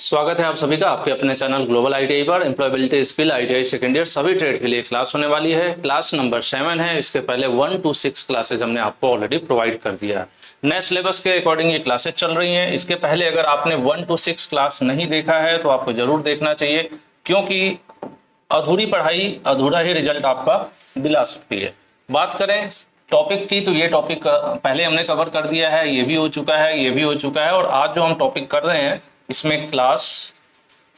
स्वागत है आप सभी का आपके अपने चैनल ग्लोबल आईटीआई पर। Employability skill ITI second year सभी ट्रेड के लिए क्लास होने वाली है। क्लास नंबर 7 है। इसके पहले 1 to 6 क्लासेज हमने आपको ऑलरेडी प्रोवाइड कर दिया है। नए सिलेबस के अकॉर्डिंग ये क्लासेज चल रही हैं। इसके पहले अगर आपने 1 to 6 क्लास नहीं देखा है तो आपको जरूर देखना चाहिए, क्योंकि अधूरी पढ़ाई अधूरा ही रिजल्ट आपका दिला सकती है। बात करें टॉपिक की तो ये टॉपिक पहले हमने कवर कर दिया है, ये भी हो चुका है, ये भी हो चुका है। और आज जो हम टॉपिक कर रहे हैं इसमें क्लास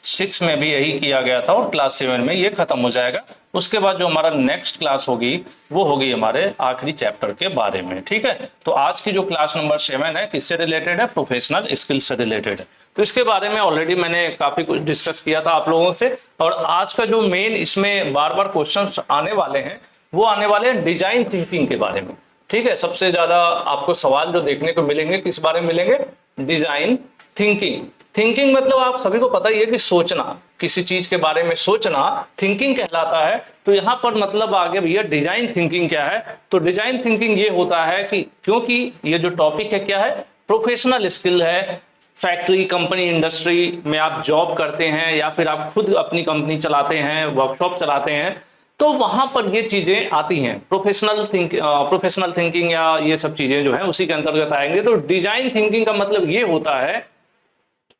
6 में भी यही किया गया था और क्लास 7 में ये खत्म हो जाएगा। उसके बाद जो हमारा नेक्स्ट क्लास होगी वो होगी हमारे आखिरी चैप्टर के बारे में। ठीक है, तो आज की जो क्लास नंबर 7 है किससे रिलेटेड है? प्रोफेशनल स्किल से रिलेटेड है। तो इसके बारे में ऑलरेडी मैंने काफी कुछ डिस्कस किया था आप लोगों से। और आज का जो मेन इसमें बार बार क्वेश्चन आने वाले हैं वो आने वाले हैं डिजाइन थिंकिंग के बारे में। ठीक है, सबसे ज्यादा आपको सवाल जो देखने को मिलेंगे किस बारे में मिलेंगे? Design thinking. थिंकिंग मतलब आप सभी को पता ही है कि सोचना, किसी चीज के बारे में सोचना थिंकिंग कहलाता है। तो यहाँ पर मतलब आगे भैया डिजाइन थिंकिंग क्या है? तो डिजाइन थिंकिंग ये होता है कि क्योंकि ये जो टॉपिक है क्या है? प्रोफेशनल स्किल है। फैक्ट्री, कंपनी, इंडस्ट्री में आप जॉब करते हैं या फिर आप खुद अपनी कंपनी चलाते हैं, वर्कशॉप चलाते हैं, तो वहां पर ये चीजें आती हैं। प्रोफेशनल थिंकिंग या ये सब चीजें जो है उसी के अंतर्गत आएंगे। तो डिजाइन थिंकिंग का मतलब ये होता है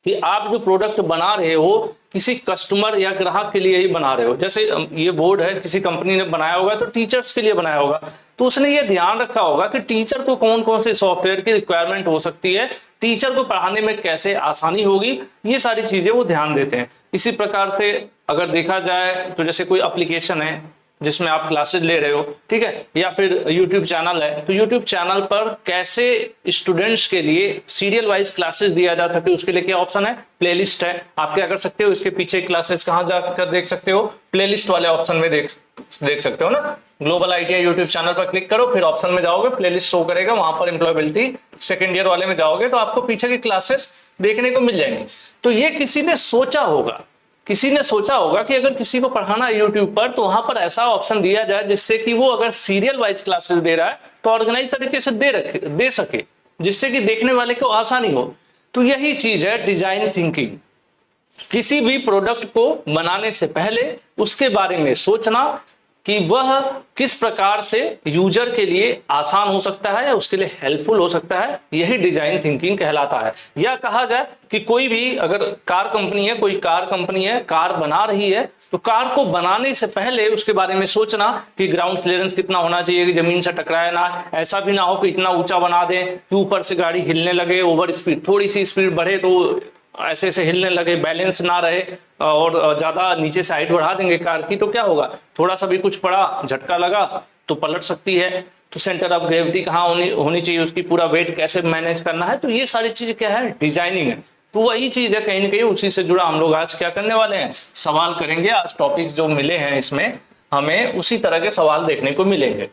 कि आप जो प्रोडक्ट बना रहे हो किसी कस्टमर या ग्राहक के लिए ही बना रहे हो। जैसे ये बोर्ड है, किसी कंपनी ने बनाया होगा तो टीचर्स के लिए बनाया होगा, तो उसने ये ध्यान रखा होगा कि टीचर को कौन कौन से सॉफ्टवेयर की रिक्वायरमेंट हो सकती है, टीचर को पढ़ाने में कैसे आसानी होगी, ये सारी चीजें वो ध्यान देते हैं। इसी प्रकार से अगर देखा जाए तो जैसे कोई एप्लीकेशन है जिसमें आप क्लासेस ले रहे हो, ठीक है, या फिर यूट्यूब चैनल है, तो यूट्यूब चैनल पर कैसे स्टूडेंट्स के लिए सीरियल वाइज क्लासेस दिया जा सके उसके लिए क्या ऑप्शन है? प्लेलिस्ट है। आप क्या कर सकते हो, इसके पीछे क्लासेस कहाँ जाकर देख सकते हो? प्लेलिस्ट वाले ऑप्शन में देख सकते हो ना। ग्लोबल आईटीआई यूट्यूब चैनल पर क्लिक करो, फिर ऑप्शन में जाओगे, प्लेलिस्ट शो करेगा, वहां पर एम्प्लॉयबिलिटी सेकेंड ईयर वाले में जाओगे तो आपको पीछे की क्लासेस देखने को मिल जाएंगी। तो ये किसी ने सोचा होगा, किसी ने सोचा होगा कि अगर किसी को पढ़ाना है यूट्यूब पर तो वहां पर ऐसा ऑप्शन दिया जाए जिससे कि वो अगर सीरियल वाइज क्लासेस दे रहा है तो ऑर्गेनाइज तरीके से दे सके, जिससे कि देखने वाले को आसानी हो। तो यही चीज है डिजाइन थिंकिंग। किसी भी प्रोडक्ट को बनाने से पहले उसके बारे में सोचना कि वह किस प्रकार से यूजर के लिए आसान हो सकता है या उसके लिए हेल्पफुल हो सकता है, यही डिजाइन थिंकिंग कहलाता है। या कहा जाए कि कोई भी अगर कार कंपनी है, कोई कार कंपनी है, कार बना रही है, तो कार को बनाने से पहले उसके बारे में सोचना कि ग्राउंड क्लियरेंस कितना होना चाहिए कि जमीन से टकराए ना, ऐसा भी ना हो कि इतना ऊंचा बना दें कि ऊपर से गाड़ी हिलने लगे, ओवर स्पीड, थोड़ी सी स्पीड बढ़े तो ऐसे ऐसे हिलने लगे, बैलेंस ना रहे और ज्यादा नीचे से हाइट बढ़ा देंगे कार की तो क्या होगा? थोड़ा सा भी कुछ पड़ा, झटका लगा तो पलट सकती है। तो सेंटर ऑफ ग्रेविटी कहाँ होनी चाहिए, उसकी पूरा वेट कैसे मैनेज करना है, तो ये सारी चीजें क्या है? डिजाइनिंग है। तो वही चीज है, कहीं ना कहीं उसी से जुड़ा हम लोग आज क्या करने वाले हैं? सवाल करेंगे। आज टॉपिक्स जो मिले हैं इसमें हमें उसी तरह के सवाल देखने को मिलेंगे।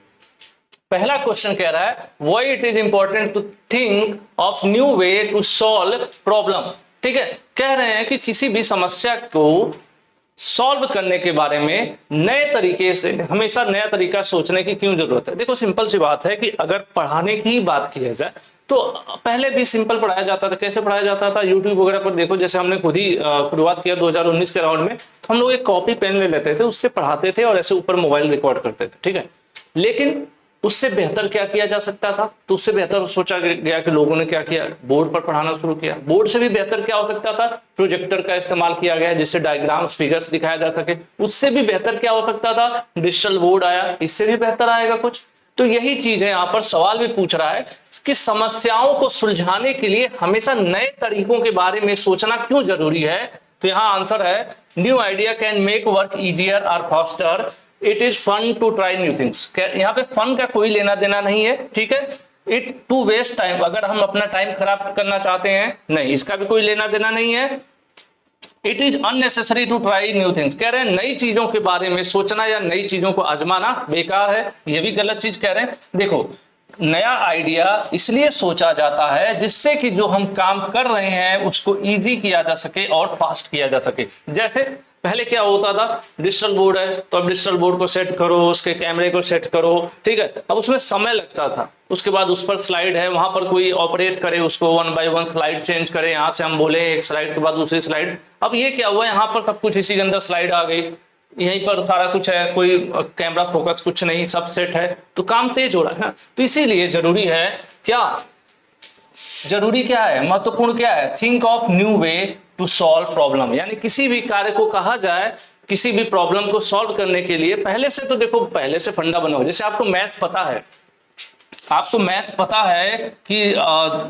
पहला क्वेश्चन कह रहा है why it is important to think of new way to solve problem. ठीक है, कह रहे हैं कि किसी भी समस्या को सॉल्व करने के बारे में नए तरीके से, हमेशा नया तरीका सोचने की क्यों जरूरत है? देखो सिंपल सी बात है कि अगर पढ़ाने की बात की जाए तो पहले भी सिंपल पढ़ाया जाता था। कैसे पढ़ाया जाता था? यूट्यूब वगैरह पर देखो, जैसे हमने खुद ही शुरुआत किया 2019 के राउंड में, तो हम लोग एक कॉपी पेन ले लेते थे, उससे पढ़ाते थे और ऐसे ऊपर मोबाइल रिकॉर्ड करते थे। ठीक है, लेकिन उससे बेहतर क्या किया जा सकता था? तो उससे बेहतर सोचा गया कि लोगों ने क्या किया? बोर्ड पर पढ़ाना शुरू किया। बोर्ड से भी बेहतर क्या हो सकता था? प्रोजेक्टर का इस्तेमाल किया गया जिससे डायग्राम्स, फिगर्स दिखाया जा सके। उससे भी बेहतर क्या हो सकता था? डिजिटल बोर्ड आया, इससे भी बेहतर आएगा कुछ। तो यही चीज है, यहाँ पर सवाल भी पूछ रहा है कि समस्याओं को सुलझाने के लिए हमेशा नए तरीकों के बारे में सोचना क्यों जरूरी है? तो यहाँ आंसर है new idea can make work easier और faster, it is fun to try new things. यहाँ पे फन का कोई लेना देना नहीं है। ठीक है, इट टू वेस्ट टाइम, अगर हम अपना टाइम खराब करना चाहते हैं, नहीं, इसका भी कोई लेना देना नहीं है। It is unnecessary to try new things, कह रहे हैं नई चीजों के बारे में सोचना या नई चीजों को आजमाना बेकार है, ये भी गलत चीज कह रहे हैं। देखो, नया आइडिया इसलिए सोचा जाता है जिससे कि जो हम काम कर रहे हैं उसको इजी किया जा सके और फास्ट किया जा सके। जैसे पहले क्या होता था, डिजिटल बोर्ड है तो अब डिजिटल बोर्ड को सेट करो, उसके कैमरे को सेट करो, ठीक है, अब उसमें समय लगता था। उसके बाद उस पर स्लाइड है, वहां पर कोई ऑपरेट करे, उसको 1 बाय 1 स्लाइड चेंज करे, यहाँ से हम बोले एक स्लाइड के बाद दूसरी स्लाइड। अब ये क्या हुआ, यहाँ पर सब कुछ इसी के अंदर स्लाइड आ गई, यहीं पर सारा कुछ है, कोई कैमरा फोकस कुछ नहीं, सब सेट है, तो काम तेज हो रहा है। तो इसीलिए जरूरी है क्या, जरूरी क्या है, महत्वपूर्ण क्या है, think of new way to solve problem. यानी किसी भी कार्य को कहा जाए, किसी भी प्रॉब्लम को सॉल्व करने के लिए पहले से, तो देखो पहले से फंडा बना हो। जैसे आपको मैथ पता है, आपको मैथ पता है कि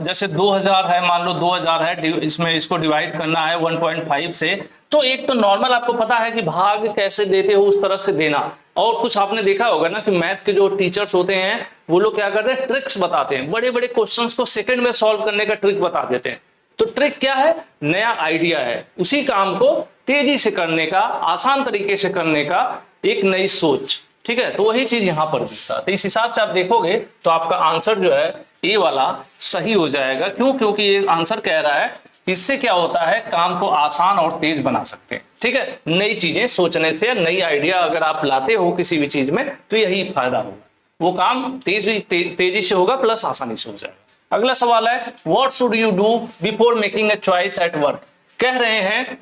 जैसे 2000 है, मान लो 2000 है, इसमें इसको डिवाइड करना है 1.5 से, तो एक तो नॉर्मल आपको पता है कि भाग कैसे देते हो उस तरह से देना। और कुछ आपने देखा होगा ना कि मैथ के जो टीचर्स होते हैं वो लोग क्या करते हैं, ट्रिक्स बताते हैं, बड़े बड़े क्वेश्चंस को सेकंड में सॉल्व करने का ट्रिक बता देते हैं। तो ट्रिक क्या है, नया आइडिया है, उसी काम को तेजी से करने का, आसान तरीके से करने का एक नई सोच, ठीक है। तो वही चीज यहां पर दिखता है। तो इस हिसाब से आप देखोगे तो आपका आंसर जो है ए वाला सही हो जाएगा। क्यों, क्योंकि ये आंसर कह रहा है कि इससे क्या होता है, काम को आसान और तेज बना सकते हैं, ठीक है। नई चीजें सोचने से, नई आइडिया अगर आप लाते हो किसी भी चीज में तो यही फायदा होगा, वो काम तेजी से होगा प्लस आसानी से हो जाएगा। अगला सवाल है, what should you do before making a choice at work. कह रहे हैं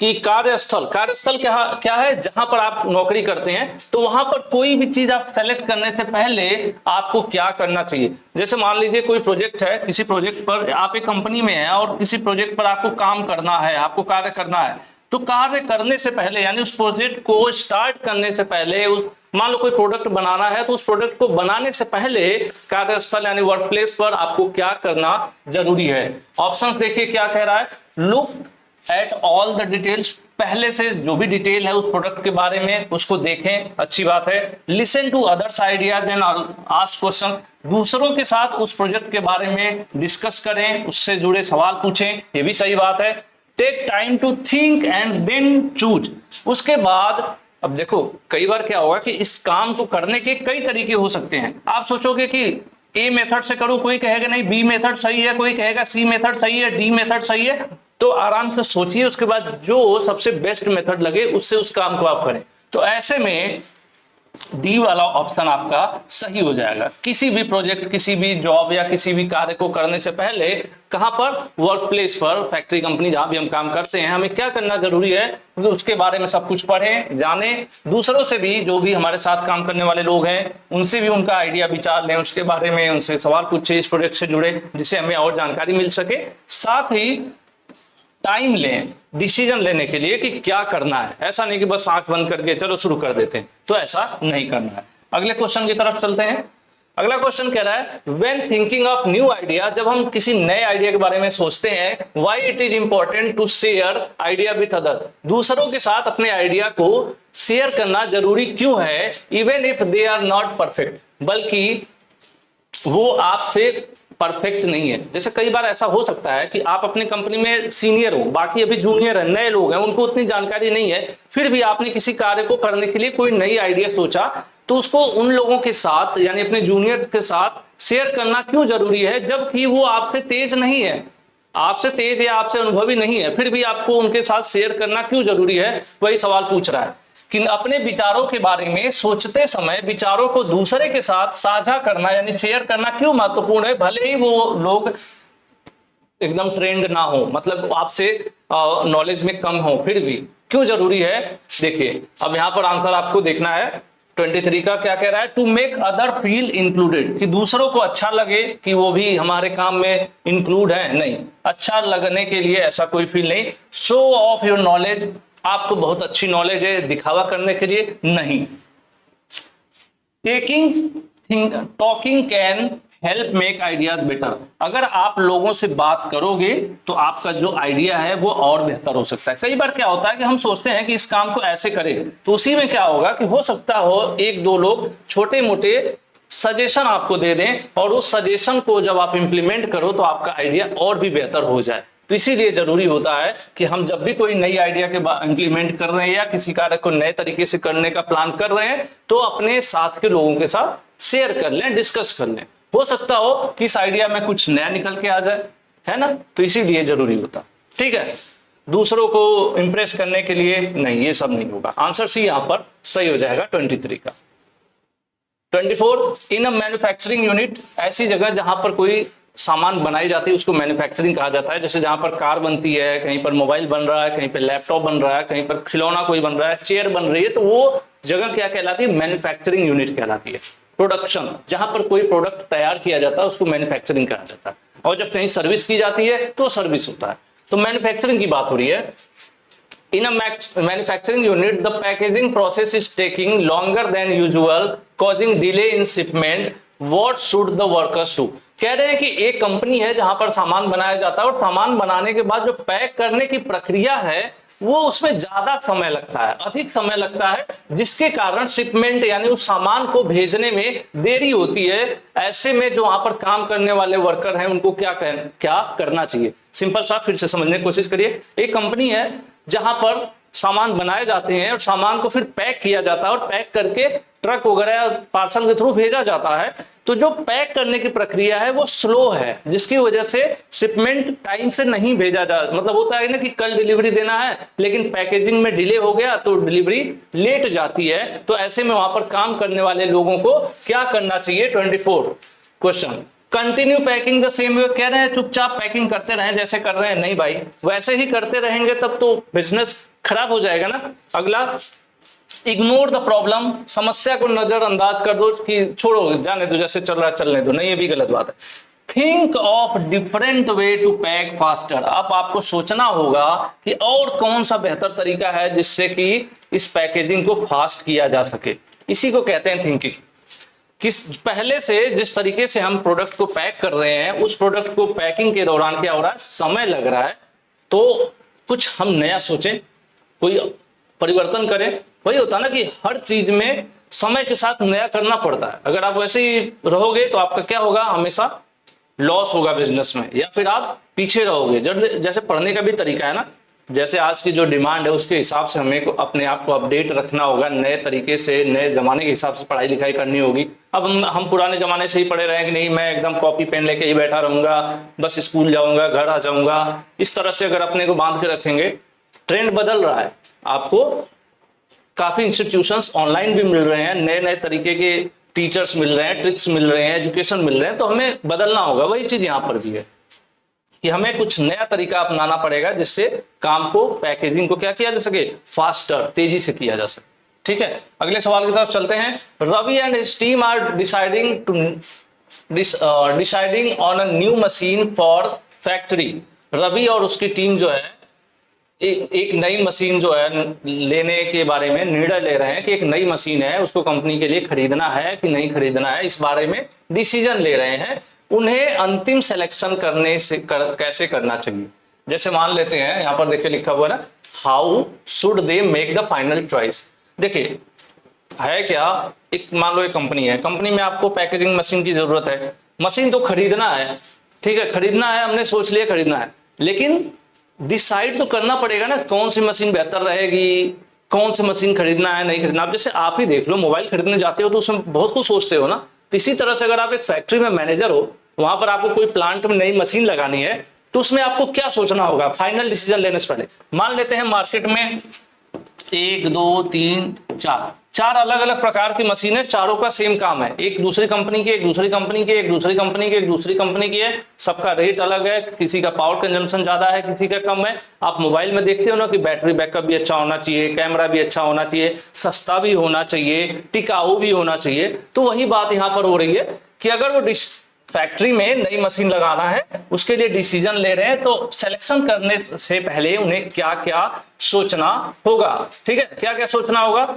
कि कार्यस्थल, कार्यस्थल क्या है, जहां पर आप नौकरी करते हैं, तो वहां पर कोई भी चीज आप सेलेक्ट करने से पहले आपको क्या करना चाहिए। जैसे मान लीजिए कोई प्रोजेक्ट है, किसी प्रोजेक्ट पर आप एक कंपनी में हैं और किसी प्रोजेक्ट पर आपको काम करना है, आपको कार्य करना है, तो कार्य करने से पहले यानी उस प्रोजेक्ट को स्टार्ट करने से पहले, उस मान लो कोई प्रोडक्ट बनाना है तो उस प्रोडक्ट को बनाने से पहले कार्यस्थल यानी वर्क प्लेस पर आपको क्या करना जरूरी है। ऑप्शंस देखिए क्या कह रहा है, look at all the details, पहले से जो भी डिटेल है उस प्रोडक्ट के बारे में उसको देखें, अच्छी बात है। Listen to others ideas and ask questions, दूसरों के साथ उस प्रोजेक्ट के बारे में डिस्कस करें, उससे जुड़े सवाल पूछें, ये भी सही बात है। Take time to think and then choose, उसके बाद अब देखो कई बार क्या होगा कि इस काम को करने के कई तरीके हो सकते हैं। आप सोचोगे कि ए मेथड से करूं, कोई कहेगा नहीं बी मेथड सही है, कोई कहेगा सी मेथड सही है, डी मेथड सही है, तो आराम से सोचिए, उसके बाद जो सबसे बेस्ट मेथड लगे उससे उस काम को आप करें। तो ऐसे में डी वाला ऑप्शन आपका सही हो जाएगा। किसी भी प्रोजेक्ट, किसी भी जॉब या किसी भी कार्य को करने से पहले कहां पर, वर्क प्लेस पर, फैक्ट्री कंपनी जहां भी हम काम करते हैं, हमें क्या करना जरूरी है, क्योंकि उसके बारे में सब कुछ पढ़ें, जानें, दूसरों से भी, जो भी हमारे साथ काम करने वाले लोग हैं उनसे भी उनका आइडिया विचार लें, उसके बारे में उनसे सवाल पूछे इस प्रोजेक्ट से जुड़े, जिससे हमें और जानकारी मिल सके। साथ ही टाइम लें डिसीजन लेने के लिए कि क्या करना है, ऐसा नहीं कि बस आंख बंद करके चलो शुरू कर देते हैं, तो ऐसा नहीं करना है। अगले क्वेश्चन की तरफ चलते हैं। अगला क्वेश्चन कह रहा है, when thinking of new idea, जब हम किसी नए आइडिया के बारे में सोचते हैं, why it is important to share idea with other, दूसरों के साथ अपने आइडिया को शेयर करना जरूरी क्यों है, even if they are not perfect, बल्कि वो आपसे परफेक्ट नहीं है। जैसे कई बार ऐसा हो सकता है कि आप अपनी कंपनी में सीनियर हो, बाकी अभी जूनियर है, नए लोग हैं, उनको उतनी जानकारी नहीं है, फिर भी आपने किसी कार्य को करने के लिए कोई नई आइडिया सोचा, तो उसको उन लोगों के साथ यानी अपने जूनियर के साथ शेयर करना क्यों जरूरी है, जबकि वो आपसे तेज नहीं है, आपसे तेज या आपसे अनुभवी नहीं है, फिर भी आपको उनके साथ शेयर करना क्यों जरूरी है, वही सवाल पूछ रहा है कि अपने विचारों के बारे में सोचते समय विचारों को दूसरे के साथ साझा करना यानी शेयर करना क्यों महत्वपूर्ण है, भले ही वो लोग एकदम ट्रेंड ना हो, मतलब आपसे नॉलेज में कम हो, फिर भी क्यों जरूरी है। देखिए अब यहां पर आंसर आपको देखना है 23 का क्या कह रहा है, to make other feel included, कि दूसरों को अच्छा लगे कि वो भी हमारे काम में इंक्लूड है, नहीं, अच्छा लगने के लिए ऐसा कोई फील नहीं। शो ऑफ योर नॉलेज, आपको बहुत अच्छी नॉलेज है, दिखावा करने के लिए नहीं। Talking can help make ideas better, अगर आप लोगों से बात करोगे तो आपका जो आइडिया है वो और बेहतर हो सकता है। कई बार क्या होता है कि हम सोचते हैं कि इस काम को ऐसे करें, तो उसी में क्या होगा कि हो सकता हो एक दो लोग छोटे मोटे सजेशन आपको दे दें, और उस सजेशन को जब आप इंप्लीमेंट करो तो आपका आइडिया और भी बेहतर हो जाए। तो इसीलिए जरूरी होता है कि हम जब भी कोई नई आइडिया के इंप्लीमेंट कर रहे हैं या किसी कार्य को नए तरीके से करने का प्लान कर रहे हैं, तो अपने साथ के लोगों के साथ शेयर कर लें, डिस्कस कर लें, हो सकता हो कि इस आइडिया में कुछ नया निकल के आ जाए, है ना, तो इसीलिए जरूरी होता। ठीक है, दूसरों को इंप्रेस करने के लिए, नहीं, ये सब नहीं होगा। आंसर सी यहां पर सही हो जाएगा 23 का। 24, इन अ मैन्युफैक्चरिंग यूनिट, ऐसी जगह जहां पर कोई सामान बनाई जाती है उसको मैन्युफैक्चरिंग कहा जाता है। जैसे जहां पर कार बनती है, कहीं पर मोबाइल बन रहा है, कहीं पर लैपटॉप बन रहा है, कहीं पर खिलौना कोई बन रहा है, चेयर बन रही है, तो वो जगह क्या कहलाती है? मैन्युफैक्चरिंग यूनिट कहलाती है। प्रोडक्शन, जहां पर कोई प्रोडक्ट तैयार किया जाता है उसको मैन्युफैक्चरिंग कहा जाता है। और जब कहीं सर्विस की जाती है तो सर्विस होता है। तो मैन्युफैक्चरिंग की बात हो रही है। In a manufacturing unit, the packaging process is taking longer than usual, causing delay in shipment. What should the workers do? कह रहे हैं कि एक कंपनी है जहां पर सामान बनाया जाता है और सामान बनाने के बाद जो पैक करने की प्रक्रिया है वो उसमें ज्यादा समय लगता है, अधिक समय लगता है, जिसके कारण शिपमेंट यानी उस सामान को भेजने में देरी होती है। ऐसे में जो वहां पर काम करने वाले वर्कर हैं उनको क्या करना चाहिए? सिंपल सा फिर से समझने की कोशिश करिए। एक कंपनी है जहां पर सामान बनाए जाते हैं और सामान को फिर पैक किया जाता है और पैक करके ट्रक वगैरह पार्सल के थ्रू भेजा जाता है। तो जो पैक करने की प्रक्रिया है वो स्लो है, जिसकी वजह से शिपमेंट टाइम से नहीं भेजा जा, मतलब होता है ना कि कल डिलीवरी देना है लेकिन पैकेजिंग में डिले हो गया तो डिलीवरी लेट जाती है। तो ऐसे में वहां पर काम करने वाले लोगों को क्या करना चाहिए? 24 question, continue packing the same way. कह रहे हैं चुपचाप पैकिंग करते रहें जैसे कर रहे हैं? नहीं भाई, वैसे ही करते रहेंगे तब तो बिजनेस खराब हो जाएगा ना। अगला, इग्नोर द प्रॉब्लम, समस्या को नजरअंदाज कर दो कि छोड़ो, जाने दो, जैसे चल रहा है चलने दो। नहीं, ये भी गलत बात है। Think of different way to pack faster. अब आपको सोचना होगा कि और कौन सा बेहतर तरीका है जिससे कि इस पैकेजिंग को फास्ट किया जा सके। इसी को कहते हैं थिंकिंग। किस पहले से जिस तरीके से हम प्रोडक्ट को पैक कर रहे हैं उस प्रोडक्ट को पैकिंग के दौरान क्या हो रहा है? समय लग रहा है। तो कुछ हम नया सोचें, कोई परिवर्तन करें। वही होता है ना कि हर चीज में समय के साथ नया करना पड़ता है। अगर आप वैसे ही रहोगे तो आपका क्या होगा? हमेशा लॉस होगा बिजनेस में, या फिर आप पीछे रहोगे। जैसे पढ़ने का भी तरीका है ना, जैसे आज की जो डिमांड है उसके हिसाब से हमें अपने आप को अपडेट रखना होगा, नए तरीके से, नए जमाने के हिसाब से पढ़ाई लिखाई करनी होगी। अब हम पुराने जमाने से ही पढ़े रहे कि नहीं, मैं एकदम कॉपी पेन लेके ही बैठा रहूंगा, बस स्कूल जाऊंगा, घर आ जाऊंगा, इस तरह से अगर अपने को बांध के रखेंगे। ट्रेंड बदल रहा है, आपको काफी इंस्टीट्यूशंस ऑनलाइन भी मिल रहे हैं, नए नए तरीके के टीचर्स मिल रहे हैं, ट्रिक्स मिल रहे हैं, एजुकेशन मिल रहे हैं। तो हमें बदलना होगा। वही चीज यहाँ पर भी है कि हमें कुछ नया तरीका अपनाना पड़ेगा जिससे काम को, पैकेजिंग को क्या किया जा सके? फास्टर, तेजी से किया जा सके। ठीक है, अगले सवाल की तरफ चलते हैं। Ravi and his team are deciding on a new machine for factory. Ravi और उसकी टीम जो है एक नई मशीन जो है लेने के बारे में निर्णय ले रहे हैं कि एक नई मशीन है, उसको कंपनी के लिए खरीदना है कि नहीं खरीदना है, इस बारे में डिसीजन ले रहे हैं। उन्हें अंतिम सिलेक्शन करने से कैसे करना चाहिए? जैसे मान लेते हैं, यहां पर देखिए लिखा हुआ है ना, how should they make the final choice. देखिए है क्या, एक मान लो एक कंपनी है, कंपनी में आपको पैकेजिंग मशीन की जरूरत है। मशीन तो खरीदना है, ठीक है, खरीदना है, हमने सोच लिया खरीदना है, लेकिन डिसाइड तो करना पड़ेगा ना कौन सी मशीन बेहतर रहेगी, कौन सी मशीन खरीदना है नहीं खरीदना। आप जैसे आप ही देख लो, मोबाइल खरीदने जाते हो तो उसमें बहुत कुछ सोचते हो ना। तो इसी तरह से अगर आप एक फैक्ट्री में मैनेजर हो, वहां पर आपको कोई प्लांट में नई मशीन लगानी है, तो उसमें आपको क्या सोचना होगा फाइनल डिसीजन लेने से पहले? मान लेते हैं मार्केट में 1 2 3 4 अलग अलग प्रकार की मशीनें, चारों का सेम काम है, एक दूसरी कंपनी की, एक दूसरी कंपनी की, एक दूसरी कंपनी की, एक दूसरी कंपनी की है, सबका रेट अलग है, किसी का पावर कंजम्पशन ज्यादा है, किसी का कम है। आप मोबाइल में देखते हो ना कि बैटरी बैकअप भी अच्छा होना चाहिए, कैमरा भी अच्छा होना चाहिए, सस्ता भी होना चाहिए, टिकाऊ भी होना चाहिए। तो वही बात यहाँ पर हो रही है कि अगर वो फैक्ट्री में नई मशीन लगाना है, उसके लिए डिसीजन ले रहे हैं, तो सिलेक्शन करने से पहले उन्हें क्या क्या सोचना होगा? ठीक है, क्या क्या सोचना होगा?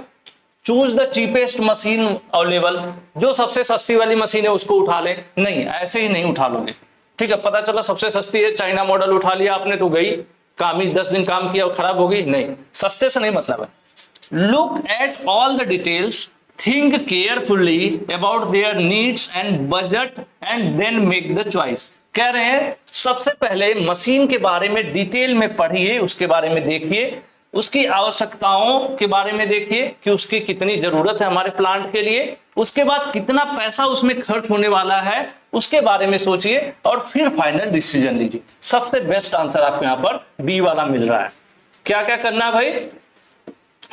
Choose the cheapest machine available, जो सबसे सस्ती वाली मशीन है उसको उठा ले। नहीं, ऐसे ही नहीं उठा लोगे। ठीक है, पता चला सबसे सस्ती है, चाइना मॉडल उठा लिया आपने, तो गई काम ही 10 दिन काम किया और खराब हो गई। नहीं, सस्ते से नहीं मतलब है। Look at all the details, think carefully about their needs and budget and then make the choice। कह रहे हैं सबसे पहले मशीन के बारे में डिटेल में पढ़िए, उसके बारे में देखिए, उसकी आवश्यकताओं के बारे में देखिए कि उसकी कितनी जरूरत है हमारे प्लांट के लिए, उसके बाद कितना पैसा उसमें खर्च होने वाला है उसके बारे में सोचिए और फिर फाइनल डिसीजन लीजिए। सबसे बेस्ट आंसर आपको यहाँ पर बी वाला मिल रहा है। क्या क्या करना है भाई?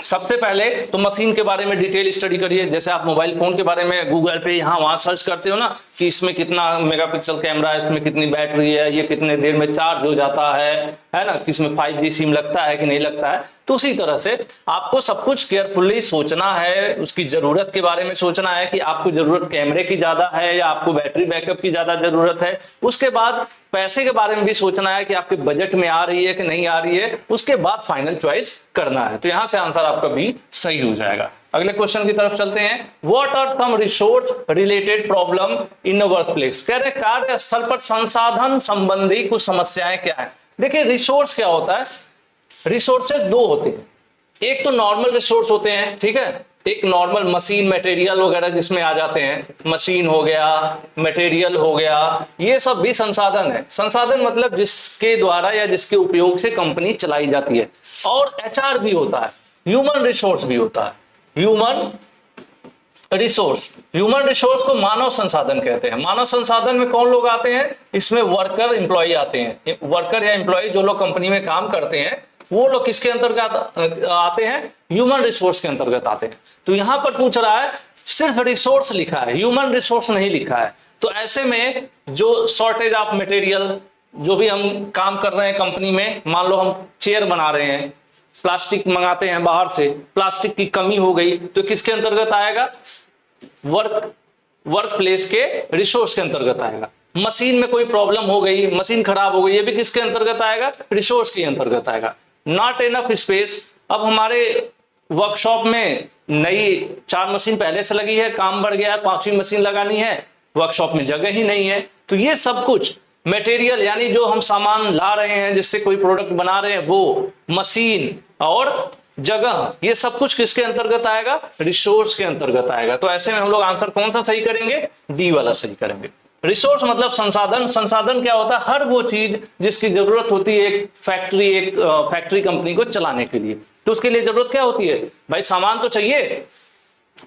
सबसे पहले तो मशीन के बारे में डिटेल स्टडी करिए। जैसे आप मोबाइल फोन के बारे में गूगल पे यहाँ वहां सर्च करते हो ना कि इसमें कितना मेगापिक्सल कैमरा है, इसमें कितनी बैटरी है, ये कितने देर में चार्ज हो जाता है ना, किसमें 5G सिम लगता है कि नहीं लगता है। तो उसी तरह से आपको सब कुछ केयरफुली सोचना है, उसकी जरूरत के बारे में सोचना है कि आपको जरूरत कैमरे की ज्यादा है या आपको बैटरी बैकअप की ज्यादा जरूरत है। उसके बाद पैसे के बारे में भी सोचना है कि आपके बजट में आ रही है कि नहीं आ रही है। उसके बाद फाइनल चॉइस करना है। तो यहां से आंसर आपका भी सही हो जाएगा। अगले क्वेश्चन की तरफ चलते हैं। What are some resource related problem in work place? कह रहे कार्यस्थल पर संसाधन संबंधी कुछ समस्याएं क्या है। देखिए रिसोर्स क्या होता है, रिसोर्सेज दो होते हैं। एक तो नॉर्मल रिसोर्स होते हैं, ठीक है, एक नॉर्मल मशीन मटेरियल वगैरह जिसमें आ जाते हैं, मशीन हो गया, मटेरियल हो गया, ये सब भी संसाधन है। संसाधन मतलब जिसके द्वारा या जिसके उपयोग से कंपनी चलाई जाती है। और एचआर भी होता है, ह्यूमन रिसोर्स भी होता है, ह्यूमन रिसोर्स। ह्यूमन रिसोर्स को मानव संसाधन कहते हैं। मानव संसाधन में कौन लोग आते हैं? इसमें वर्कर एम्प्लॉय आते हैं। वर्कर या एम्प्लॉय जो लोग कंपनी में काम करते हैं वो लोग किसके अंतर्गत आते हैं? ह्यूमन रिसोर्स के अंतर्गत आते हैं। तो यहां पर पूछ रहा है, सिर्फ रिसोर्स लिखा है, ह्यूमन रिसोर्स नहीं लिखा है। तो ऐसे में जो शॉर्टेज ऑफ मटेरियल, जो भी हम काम कर रहे हैं कंपनी में, मान लो हम चेयर बना रहे हैं, प्लास्टिक मंगाते हैं बाहर से, प्लास्टिक की कमी हो गई तो किसके अंतर्गत आएगा? वर्क प्लेस के रिसोर्स के अंतर्गत आएगा। मशीन में कोई प्रॉब्लम हो गई, मशीन खराब हो गई, ये भी किसके अंतर्गत आएगा? रिसोर्स के अंतर्गत आएगा। नॉट इनफ स्पेस, अब हमारे वर्कशॉप में नई 4 मशीन पहले से लगी है, काम बढ़ गया है, 5वीं मशीन लगानी है, वर्कशॉप में जगह ही नहीं है। तो ये सब कुछ मटेरियल यानी जो हम सामान ला रहे हैं, जिससे कोई प्रोडक्ट बना रहे हैं, वो मशीन और जगह, ये सब कुछ किसके अंतर्गत आएगा? रिसोर्स के अंतर्गत आएगा। तो ऐसे में हम लोग आंसर कौन सा सही करेंगे? डी वाला सही करेंगे। रिसोर्स मतलब संसाधन। संसाधन क्या होता है? हर वो चीज जिसकी जरूरत होती है एक फैक्ट्री कंपनी को चलाने के लिए। तो उसके लिए जरूरत क्या होती है भाई? सामान तो चाहिए,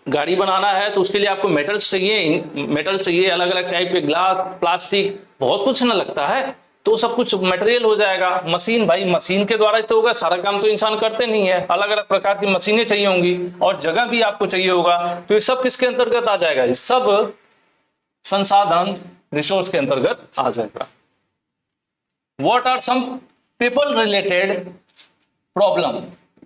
गाड़ी बनाना है तो उसके लिए आपको मेटल्स चाहिए, अलग अलग टाइप के ग्लास, प्लास्टिक, बहुत कुछ ना लगता है। तो सब कुछ मटेरियल हो जाएगा। मशीन, भाई मशीन के द्वारा तो होगा, सारा काम तो इंसान करते नहीं है, अलग अलग प्रकार की मशीनें चाहिए होंगी और जगह भी आपको चाहिए होगा। तो ये सब किसके अंतर्गत आ जाएगा? ये सब संसाधन रिसोर्स के अंतर्गत आ जाएगा। What are some people related problem?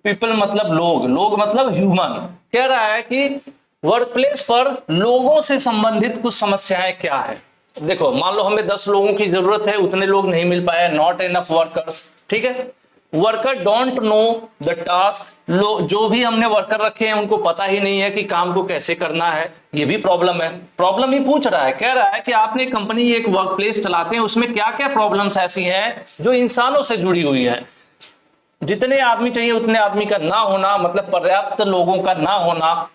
People मतलब लोग मतलब ह्यूमन। कह रहा है कि वर्क प्लेस पर लोगों से संबंधित कुछ समस्याएं क्या है। देखो मान लो हमें 10 लोगों की जरूरत है, उतने लोग नहीं मिल पाए, नॉट एनफ वर्कर्स, ठीक है। Worker don't know the task, जो भी हमने वर्कर रखे हैं उनको पता ही नहीं है कि काम को कैसे करना है, ये भी प्रॉब्लम है। प्रॉब्लम ही पूछ रहा है, कह रहा है कि आपने कंपनी एक वर्क प्लेस चलाते हैं, उसमें क्या क्या प्रॉब्लम्स ऐसी हैं जो इंसानों से जुड़ी हुई है। जितने आदमी चाहिए उतने आदमी का ना होना, मतलब पर्याप्त लोगों का ना होना।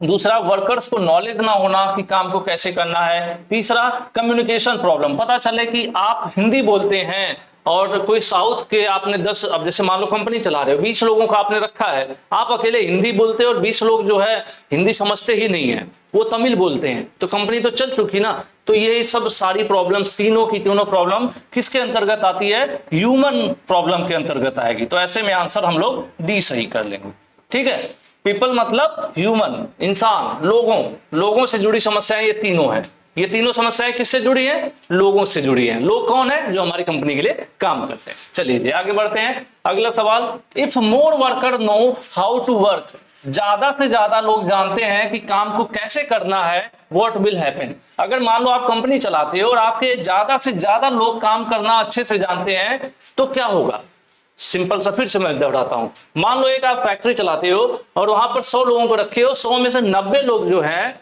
दूसरा, वर्कर्स को नॉलेज ना होना कि काम को कैसे करना है। तीसरा, कम्युनिकेशन प्रॉब्लम, पता चले कि आप हिंदी बोलते हैं और कोई साउथ के आपने 10, अब जैसे मान लो कंपनी चला रहे हो, 20 लोगों को आपने रखा है, आप अकेले हिंदी बोलते हो और 20 लोग जो है हिंदी समझते ही नहीं है, वो तमिल बोलते हैं, तो कंपनी तो चल चुकी ना। तो ये सब सारी प्रॉब्लम्स, तीनों की तीनों प्रॉब्लम किसके अंतर्गत आती है? ह्यूमन प्रॉब्लम के अंतर्गत आएगी। तो ऐसे में आंसर हम लोग डी सही कर लेंगे, ठीक है। पीपल मतलब ह्यूमन, इंसान, लोगों से जुड़ी समस्याएं ये तीनों हैं। ये तीनों समस्याएं किससे जुड़ी हैं? लोगों से जुड़ी हैं। लोग कौन है? जो हमारी कंपनी के लिए काम करते हैं। चलिए आगे बढ़ते हैं। अगला सवाल, if more worker know how to work, ज्यादा से ज्यादा लोग जानते हैं कि काम को कैसे करना है, व्हाट विल हैपन। अगर मान लो आप कंपनी चलाते हो और आपके ज्यादा से ज्यादा लोग काम करना अच्छे से जानते हैं तो क्या होगा? सिंपल सा फिर से मैं दोहराता हूं। मान लो एक आप फैक्ट्री चलाते हो और वहां पर 100 लोगों को रखे हो, 100 में से 90 लोग जो है,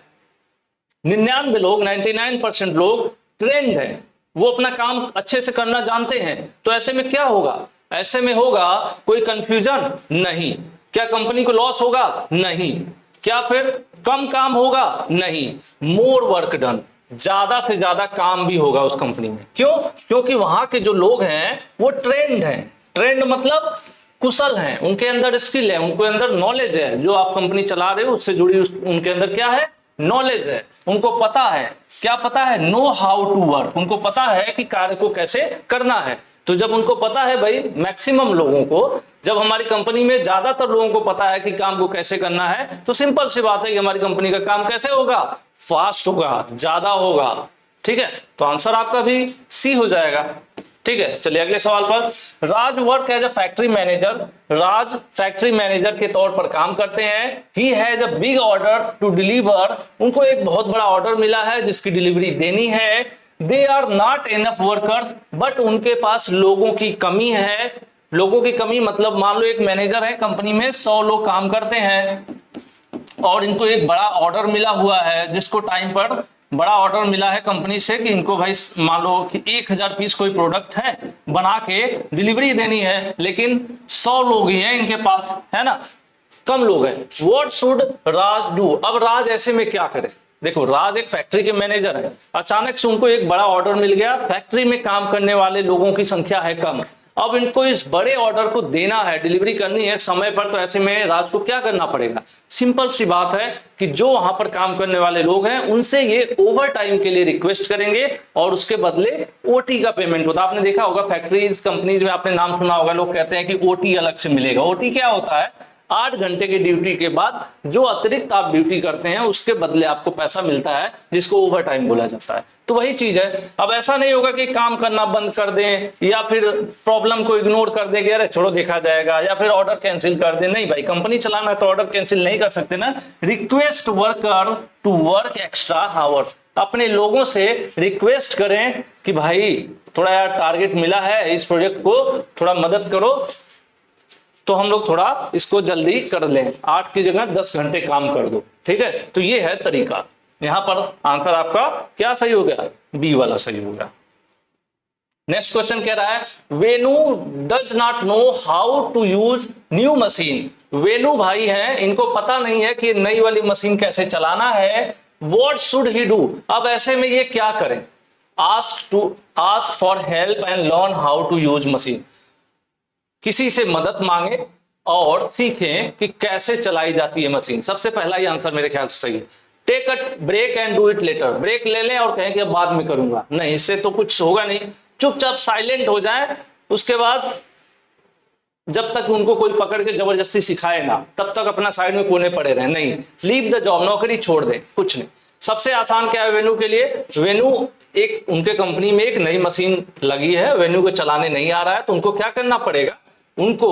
99 लोग, 99% लोग ट्रेंड है, वो अपना काम अच्छे से करना जानते हैं। तो ऐसे में क्या होगा? ऐसे में होगा कोई कंफ्यूजन नहीं। क्या कंपनी को लॉस होगा? नहीं। क्या फिर कम काम होगा? नहीं। मोर वर्क डन, ज्यादा से ज्यादा काम भी होगा उस कंपनी में। क्यों? क्योंकि वहां के जो लोग हैं वो ट्रेंड हैं। ट्रेंड मतलब कुशल हैं, उनके अंदर स्किल है, उनके अंदर नॉलेज है। जो आप कंपनी चला रहे हो उससे जुड़ी उनके अंदर क्या है? नॉलेज है। उनको पता है, क्या पता है? नो हाउ टू वर्क, उनको पता है कि कार्य को कैसे करना है। तो जब उनको पता है भाई मैक्सिमम लोगों को जब हमारी कंपनी में ज्यादातर लोगों को पता है कि काम को कैसे करना है, तो सिंपल सी बात है कि हमारी कंपनी का काम कैसे होगा, फास्ट होगा, ज्यादा होगा। ठीक है, तो आंसर आपका भी सी हो जाएगा। ठीक है, चलिए अगले सवाल पर। Raj work as a factory manager, Raj factory manager के तौर पर काम करते हैं। He has a big order to deliver, उनको एक बहुत बड़ा ऑर्डर मिला है जिसकी डिलीवरी देनी है। They are not enough workers, but उनके पास लोगों की कमी है। लोगों की कमी मतलब मान लो एक मैनेजर है, कंपनी में 100 लोग काम करते हैं और इनको एक बड़ा ऑर्डर मिला हुआ है, जिसको टाइम पर बड़ा ऑर्डर मिला है कंपनी से कि इनको भाई मान लो कि 1000 पीस कोई प्रोडक्ट है, बना के डिलीवरी देनी है, लेकिन 100 लोग ही हैं इनके पास, है ना, कम लोग हैं। व्हाट शुड राज डू, अब राज ऐसे में क्या करे। देखो, राज एक फैक्ट्री के मैनेजर है, अचानक से उनको एक बड़ा ऑर्डर मिल गया, फैक्ट्री में काम करने वाले लोगों की संख्या है कम, अब इनको इस बड़े ऑर्डर को देना है, डिलीवरी करनी है समय पर, तो ऐसे में राज को क्या करना पड़ेगा। सिंपल सी बात है कि जो वहां पर काम करने वाले लोग हैं उनसे ये ओवर टाइम के लिए रिक्वेस्ट करेंगे और उसके बदले ओटी का पेमेंट होता है। आपने देखा होगा फैक्ट्रीज कंपनीज में, आपने नाम सुना होगा, लोग कहते हैं कि ओटी अलग से मिलेगा। ओटी क्या होता है, 8 घंटे की ड्यूटी के बाद जो अतिरिक्त आप ड्यूटी करते हैं उसके बदले आपको पैसा मिलता है, जिसको ओवर टाइम बोला जाता है। तो वही चीज है। अब ऐसा नहीं होगा कि काम करना बंद कर दें या फिर प्रॉब्लम को इग्नोर कर देंगे, अरे छोड़ो देखा जाएगा, या फिर ऑर्डर कैंसिल कर दें। नहीं भाई, कंपनी चलाना है तो ऑर्डर कैंसिल नहीं कर सकते ना। Request worker to work extra hours, अपने लोगों से रिक्वेस्ट करें कि भाई थोड़ा यार टारगेट मिला है, इस प्रोजेक्ट को थोड़ा मदद करो, तो हम लोग थोड़ा इसको जल्दी कर लें, 8 की जगह 10 घंटे काम कर दो। ठीक है, तो ये है तरीका। यहां पर आंसर आपका क्या सही हो गया, बी वाला सही हो गया। नेक्स्ट क्वेश्चन कह रहा है, Venu does not know how to use new machine. Venu भाई हैं, इनको पता नहीं है कि नई वाली मशीन कैसे चलाना है। व्हाट शुड ही डू, अब ऐसे में ये क्या करें। Ask for help and learn how to use machine, किसी से मदद मांगे और सीखें कि कैसे चलाई जाती है मशीन। सबसे पहला ही आंसर मेरे ख्याल से सही है। Take a break and do it later, break ले लें और कहें कि अब बाद में करूंगा, नहीं, इससे तो कुछ होगा नहीं। चुपचाप साइलेंट हो जाए, उसके बाद जब तक उनको कोई पकड़ के जबरदस्ती सिखाए ना, तब तक अपना साइड में कोने पड़े रहे। नहीं, लीव द जॉब, नौकरी छोड़ दे, कुछ नहीं। सबसे आसान क्या है वेन्यू के लिए, वेन्यू एक उनके कंपनी में एक नई मशीन लगी है, वेन्यू को चलाने नहीं आ रहा है, तो उनको क्या करना पड़ेगा, उनको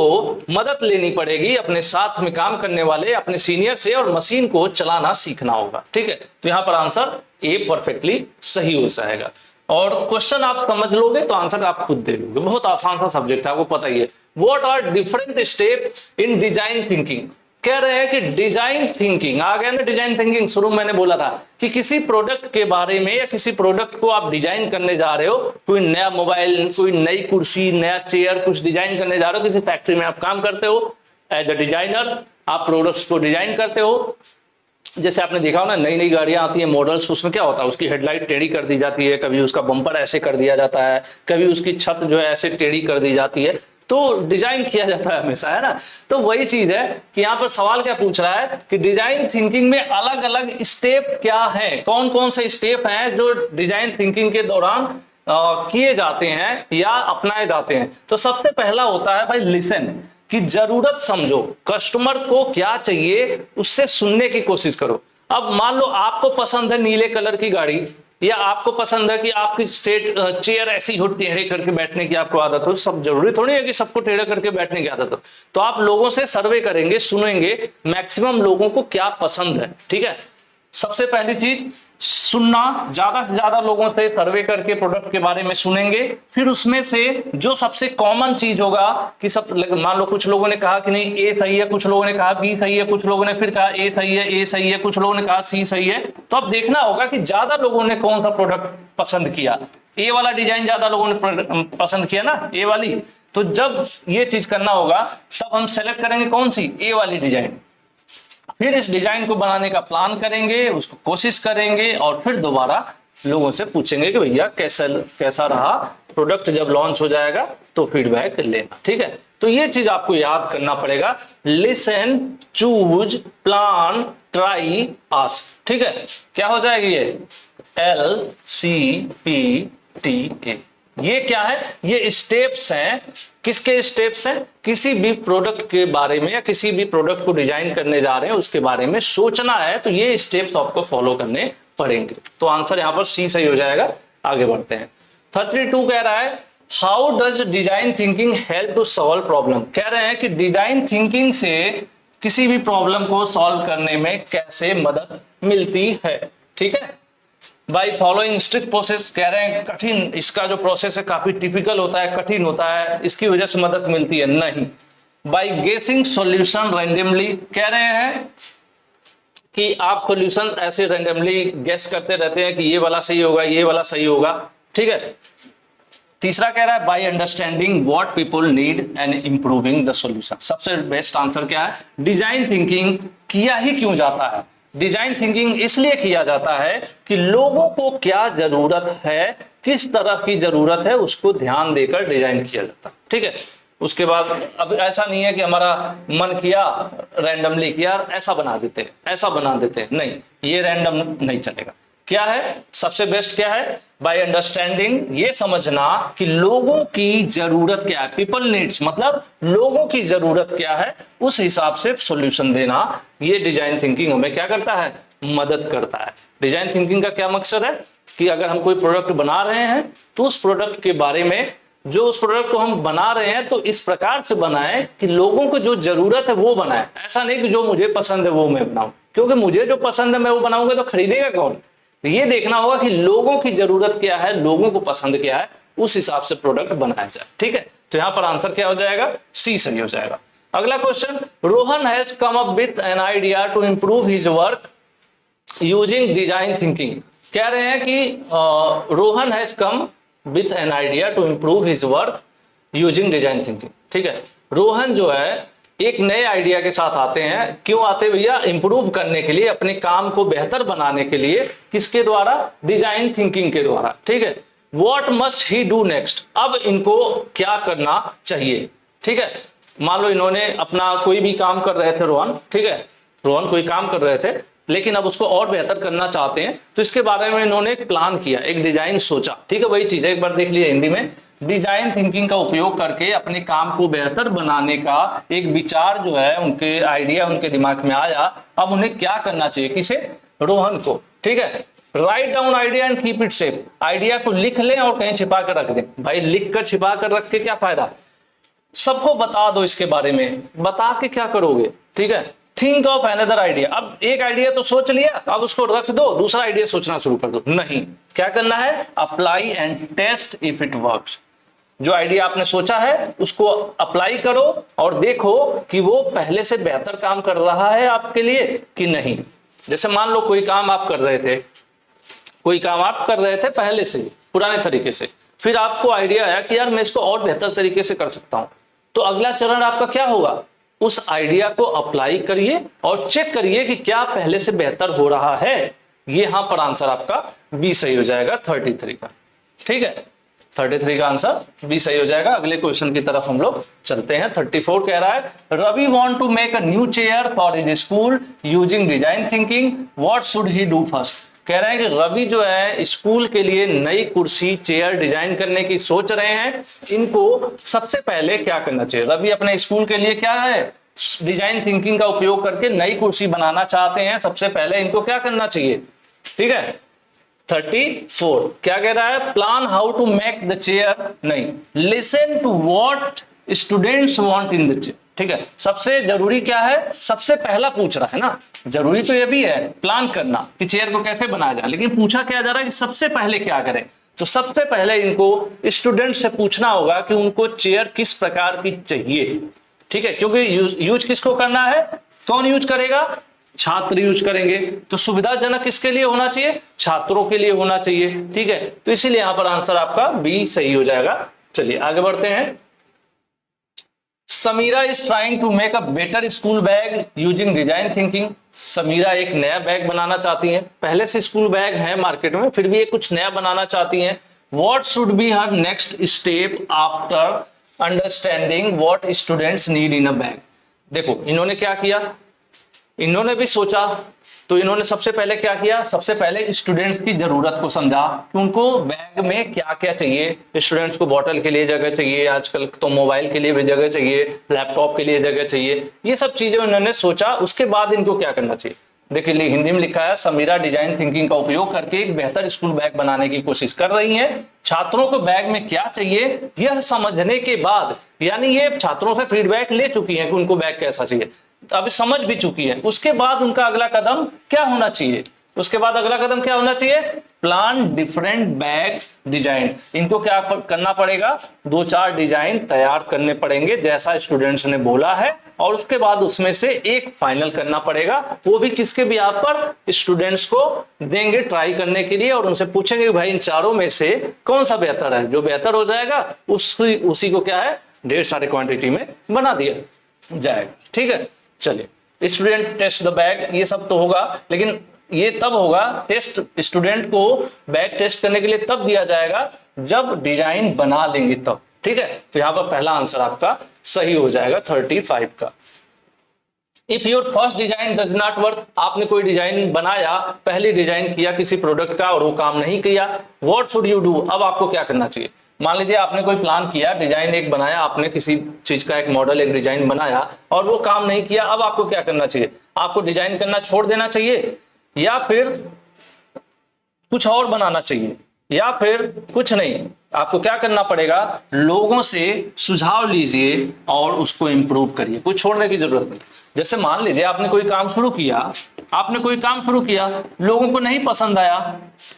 मदद लेनी पड़ेगी अपने साथ में काम करने वाले अपने सीनियर से, और मशीन को चलाना सीखना होगा। ठीक है, तो यहां पर आंसर ए परफेक्टली सही हो जाएगा। और क्वेश्चन आप समझ लोगे तो आंसर आप खुद दे लोगे, बहुत आसान सा सब्जेक्ट है, आपको पता ही है। What are different step in design thinking, कह रहे हैं कि डिजाइन थिंकिंग आ गया ना। डिजाइन थिंकिंग शुरू मैंने बोला था कि किसी प्रोडक्ट के बारे में या किसी प्रोडक्ट को आप डिजाइन करने जा रहे हो, कोई नया मोबाइल, कोई नई कुर्सी, नया चेयर, कुछ डिजाइन करने जा रहे हो, किसी फैक्ट्री में आप काम करते हो, एज अ डिजाइनर आप प्रोडक्ट्स को डिजाइन करते हो। जैसे आपने देखा हो ना, नई नई गाड़ियां आती हैं मॉडल्स, उसमें क्या होता है, उसकी हेडलाइट टेढ़ी कर दी जाती है, कभी उसका बम्पर ऐसे कर दिया जाता है, कभी उसकी छत जो है ऐसे टेढ़ी कर दी जाती है, तो डिजाइन किया जाता है हमेशा, है ना। तो वही चीज है कि यहाँ पर सवाल क्या पूछ रहा है कि डिजाइन थिंकिंग में अलग अलग स्टेप क्या है, कौन कौन से स्टेप हैं जो डिजाइन थिंकिंग के दौरान किए जाते हैं या अपनाए जाते हैं। तो सबसे पहला होता है भाई लिसन, कि जरूरत समझो, कस्टमर को क्या चाहिए उससे सुनने की कोशिश करो। अब मान लो आपको पसंद है नीले कलर की गाड़ी, या आपको पसंद है कि आपकी चेयर ऐसी हो, टेढ़े करके बैठने की आपको आदत हो। सब जरूरी थोड़ी है कि सबको टेढ़े करके बैठने की आदत हो। तो आप लोगों से सर्वे करेंगे, सुनेंगे मैक्सिमम लोगों को क्या पसंद है। ठीक है, सबसे पहली चीज सुनना, ज्यादा से ज्यादा लोगों से सर्वे करके प्रोडक्ट के बारे में सुनेंगे। फिर उसमें से जो सबसे कॉमन चीज होगा कि सब, मान लो कुछ लोगों ने कहा कि नहीं ए सही है, कुछ लोगों ने कहा बी सही है, कुछ लोगों ने फिर कहा ए सही है, ए सही है, कुछ लोगों ने कहा सी सही है। तो अब देखना होगा कि ज्यादा लोगों ने कौन सा प्रोडक्ट पसंद किया। ए वाला डिजाइन ज्यादा लोगों ने पसंद किया ना, ए वाली। तो जब ये चीज करना होगा तब हम सेलेक्ट करेंगे कौन सी, ए वाली डिजाइन। फिर इस डिजाइन को बनाने का प्लान करेंगे, उसको कोशिश करेंगे, और फिर दोबारा लोगों से पूछेंगे कि भैया कैसा रहा प्रोडक्ट। जब लॉन्च हो जाएगा तो फीडबैक लेना। ठीक है, तो ये चीज आपको याद करना पड़ेगा, listen, choose, plan, try, ask. ठीक है, क्या हो जाएगी ये LCPTA। ये क्या है, ये स्टेप्स हैं। किसके स्टेप्स हैं? किसी भी प्रोडक्ट के बारे में या किसी भी प्रोडक्ट को डिजाइन करने जा रहे हैं उसके बारे में सोचना है, तो ये स्टेप्स आपको फॉलो करने पड़ेंगे। तो आंसर यहां पर सी सही हो जाएगा। आगे बढ़ते हैं। 32 कह रहा है how does design thinking help to solve problem. कह रहे हैं कि डिजाइन थिंकिंग से किसी भी प्रॉब्लम को सॉल्व करने में कैसे मदद मिलती है। ठीक है, बाई फॉलोइंग स्ट्रिक्ट प्रोसेस। कह रहे हैं कठिन, इसका जो प्रोसेस है काफी टिपिकल होता है, कठिन होता है, इसकी वजह से मदद मिलती है, नहीं। बाई गेसिंग सॉल्यूशन रैंडमली। कह रहे हैं कि आप सॉल्यूशन ऐसे रैंडमली गेस करते रहते हैं कि ये वाला सही होगा, ये वाला सही होगा। ठीक है। तीसरा कह रहा है by understanding what people need and improving the solution. सबसे बेस्ट आंसर क्या है? डिजाइन थिंकिंग किया ही क्यों जाता है? डिजाइन थिंकिंग इसलिए किया जाता है कि लोगों को क्या जरूरत है, किस तरह की जरूरत है, उसको ध्यान देकर डिजाइन किया जाता है। ठीक है। उसके बाद अब ऐसा नहीं है कि हमारा मन किया रैंडमली किया ऐसा बना देते, ऐसा बना देते, नहीं, ये रैंडम नहीं चलेगा। क्या है सबसे बेस्ट? क्या है? बाय अंडरस्टैंडिंग, ये समझना कि लोगों की जरूरत क्या है। पीपल नीड्स मतलब लोगों की जरूरत क्या है, उस हिसाब से सॉल्यूशन देना। ये डिजाइन थिंकिंग हमें क्या करता है? मदद करता है। डिजाइन थिंकिंग का क्या मकसद है कि अगर हम कोई प्रोडक्ट बना रहे हैं तो उस प्रोडक्ट के बारे में, जो उस प्रोडक्ट को हम बना रहे हैं तो इस प्रकार से बनाएं कि लोगों को जो जरूरत है वो बनाएं। ऐसा नहीं कि जो मुझे पसंद है वो मैं बनाऊं, क्योंकि मुझे जो पसंद है मैं वो बनाऊंगा तो खरीदेगा कौन? तो ये देखना होगा कि लोगों की जरूरत क्या है, लोगों को पसंद क्या है, उस हिसाब से प्रोडक्ट बनाया जाए। ठीक है। तो यहां पर आंसर क्या हो जाएगा? सी सही हो जाएगा। अगला question, Rohan has come up with an idea to improve his work using design thinking. कह रहे हैं कि Rohan has come with an idea to improve his work using design thinking. ठीक है। रोहन जो है एक नए आइडिया के साथ आते हैं। क्यों आते भैया? इंप्रूव करने के लिए, अपने काम को बेहतर बनाने के लिए। किसके द्वारा? डिजाइन थिंकिंग के द्वारा। ठीक है। What must he do next. अब इनको क्या करना चाहिए? ठीक है। मान लो इन्होंने अपना कोई भी काम कर रहे थे, रोहन, ठीक है, रोहन कोई काम कर रहे थे, लेकिन अब उसको और बेहतर करना चाहते हैं, तो इसके बारे में इन्होंने एक प्लान किया, एक डिजाइन सोचा। ठीक है, वही चीज है, एक बार देख लिया हिंदी में। डिजाइन थिंकिंग का उपयोग करके अपने काम को बेहतर बनाने का एक विचार जो है, उनके आइडिया उनके दिमाग में आया। अब उन्हें क्या करना चाहिए? किसे? रोहन को। ठीक है। Write down idea and keep it safe. Idea को लिख लें और कहीं छिपा कर रख दें। भाई लिख कर छिपा कर रख के क्या फायदा? सबको बता दो इसके बारे में। बता के क्या करोगे? ठीक है। Think of another idea. अब एक आइडिया तो सोच लिया, अब उसको रख दो, दूसरा आइडिया सोचना शुरू कर दो। नहीं, क्या करना है? Apply and test if it works. जो आइडिया आपने सोचा है उसको अप्लाई करो और देखो कि वो पहले से बेहतर काम कर रहा है आपके लिए कि नहीं। जैसे मान लो कोई काम आप कर रहे थे, कोई काम आप कर रहे थे पहले से पुराने तरीके से, फिर आपको आइडिया आया कि यार मैं इसको और बेहतर तरीके से कर सकता हूं, तो अगला चरण आपका क्या होगा? उस आइडिया को अप्लाई करिए और चेक करिए कि क्या पहले से बेहतर हो रहा है। ये यहां पर आंसर आपका बी सही हो जाएगा 33 का। ठीक है, 33 का आंसर बी सही हो जाएगा। अगले क्वेश्चन की तरफ हम लोग चलते हैं। 34 कह रहा है Ravi want to make a new chair for his school using design thinking, what should he do first. कह रहे हैं कि रवि जो है स्कूल के लिए नई कुर्सी चेयर डिजाइन करने की सोच रहे हैं। इनको सबसे पहले क्या करना चाहिए? रवि अपने स्कूल के लिए क्या है? डिजाइन थिंकिंग का उपयोग करके नई कुर्सी बनाना चाहते हैं। सबसे पहले इनको क्या करना चाहिए? ठीक है। 34 क्या कह रहा है? Plan how to make the chair, नहीं, listen to what students want in the chair. ठीक है, सबसे जरूरी क्या है? सबसे पहला पूछ रहा है ना, जरूरी तो ये भी है प्लान करना कि चेयर को कैसे बनाया जाए, लेकिन पूछा क्या जा रहा है कि सबसे पहले क्या करें। तो सबसे पहले इनको स्टूडेंट से पूछना होगा कि उनको चेयर किस प्रकार की चाहिए। ठीक है, क्योंकि यूज किसको करना है? कौन यूज करेगा? छात्र यूज करेंगे। तो सुविधाजनक किसके लिए होना चाहिए? छात्रों के लिए होना चाहिए। ठीक है, तो इसीलिए यहां पर आंसर आपका बी सही हो जाएगा। चलिए आगे बढ़ते हैं। Samira is trying to make a better school bag using design thinking. Samira एक नया बैग बनाना चाहती हैं। पहले से स्कूल बैग है मार्केट में, फिर भी ये कुछ नया बनाना चाहती हैं। What should be her next step after understanding what students need in a bag. देखो इन्होंने क्या किया, इन्होंने भी सोचा, तो इन्होंने सबसे पहले क्या किया, सबसे पहले स्टूडेंट्स की जरूरत को समझा कि उनको बैग में क्या क्या चाहिए। स्टूडेंट्स को बॉटल के लिए जगह चाहिए, आजकल तो मोबाइल के लिए भी जगह चाहिए, लैपटॉप के लिए जगह चाहिए, ये सब चीजें उन्होंने सोचा। उसके बाद इनको क्या करना चाहिए, देखिए हिंदी में लिखा है, समीरा डिजाइन थिंकिंग का उपयोग करके एक बेहतर स्कूल बैग बनाने की कोशिश कर रही हैं। छात्रों को बैग में क्या चाहिए यह समझने के बाद, यानी ये छात्रों से फीडबैक ले चुकी हैं कि उनको बैग कैसा चाहिए, अभी समझ भी चुकी है। उसके बाद उनका अगला कदम क्या होना चाहिए, उसके बाद अगला कदम क्या होना चाहिए, प्लान डिफरेंट बैग्स डिजाइन। इनको क्या करना पड़ेगा, 2-4 डिजाइन तैयार करने पड़ेंगे जैसा स्टूडेंट्स ने बोला है, और उसके बाद उसमें से एक फाइनल करना पड़ेगा, वो भी किसके बिहाफ पर, स्टूडेंट्स को देंगे ट्राई करने के लिए, और उनसे पूछेंगे भाई इन चारों में से कौन सा बेहतर है। जो बेहतर हो जाएगा उसी को क्या है, ढेर सारे क्वांटिटी में बना दिया जाएगा। ठीक है, चलिए स्टूडेंट टेस्ट द बैग, ये सब तो होगा, लेकिन ये तब होगा, टेस्ट स्टूडेंट को बैग टेस्ट करने के लिए तब दिया जाएगा जब डिजाइन बना लेंगे तब। ठीक है, तो यहां पर पहला आंसर आपका सही हो जाएगा 35 का। If your first design does not work, आपने कोई डिजाइन बनाया, पहली डिजाइन किया किसी प्रोडक्ट का और वो काम नहीं किया, व्हाट शुड यू डू, अब आपको क्या करना चाहिए। मान लीजिए आपने कोई प्लान किया, डिजाइन एक बनाया, आपने किसी चीज का एक मॉडल एक डिजाइन बनाया और वो काम नहीं किया, अब आपको क्या करना चाहिए, आपको डिजाइन करना छोड़ देना चाहिए, या फिर कुछ और बनाना चाहिए, या फिर कुछ नहीं, आपको क्या करना पड़ेगा, लोगों से सुझाव लीजिए और उसको इंप्रूव करिए, कुछ छोड़ने की जरूरत नहीं। जैसे मान लीजिए आपने कोई काम शुरू किया, लोगों को नहीं पसंद आया,